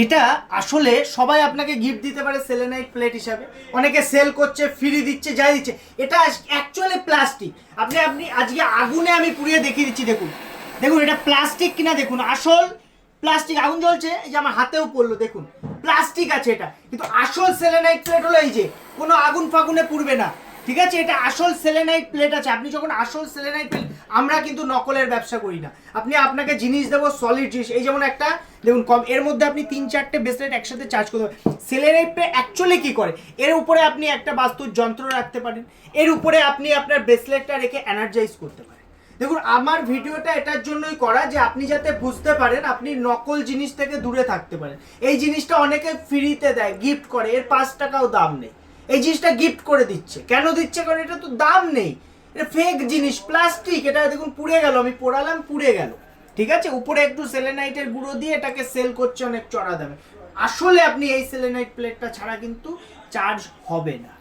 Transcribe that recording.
এটা আসলে সবাই আপনাকে গিফট দিতে পারে সেলেনাইট প্লেট হিসাবে, অনেকে সেল করছে, ফ্রি দিচ্ছে, যাই দিচ্ছে। এটা অ্যাকচুয়ালি প্লাস্টিক। আপনি আপনি আজকে আগুনে আমি পুড়িয়ে দেখিয়ে দিচ্ছি, দেখুন দেখুন এটা প্লাস্টিক কিনা দেখুন, আসল প্লাস্টিক। আগুন জ্বলছে, এই যে আমার হাতেও পড়লো, দেখুন প্লাস্টিক আছে এটা, কিন্তু আসল সেলেনাইট প্লেট হলো এই যে, কোনো আগুন ফাগুনে পুড়বে না, ঠিক আছে? এটা আসল সেলেনাইট প্লেট আছে। আপনি যখন আসল সেলেনাইট প্লেট, আমরা কিন্তু নকলের ব্যবসা করি না। আপনাকে জিনিস দেবো সলিড জিনিস। এই যেমন একটা দেখুন কম, এর মধ্যে আপনি 3-4টে ব্রেসলেট একসাথে চার্জ করতে পারেন। সেলেনাইট প্লেট অ্যাকচুয়ালি কি করে, এর উপরে আপনি একটা বাস্তুর যন্ত্র রাখতে পারেন, এর উপরে আপনি আপনার ব্রেসলেটটা রেখে এনার্জাইজ করতে পারেন। দেখুন আমার ভিডিওটা এটার জন্যই করা যে আপনি যাতে বুঝতে পারেন, আপনি নকল জিনিস থেকে দূরে থাকতে পারেন। এই জিনিসটা অনেকে ফ্রিতে দেয়, গিফট করে, এর 5 টাকাও দাম নেই। এই জিনিসটা গিফট করে দিচ্ছে, কেন দিচ্ছে? কারণ এটা তো দাম নেই, এটা ফেক জিনিস, প্লাস্টিক। এটা দেখুন পুড়ে গেল, আমি পোড়ালাম, পুড়ে গেল, ঠিক আছে? উপরে একটু সেলেনাইটের গুঁড়ো দিয়ে এটাকে সেল করছে অনেক চড়া দামে। আসলে আপনি এই সেলেনাইট প্লেটটা ছাড়া কিন্তু চার্জ হবে না।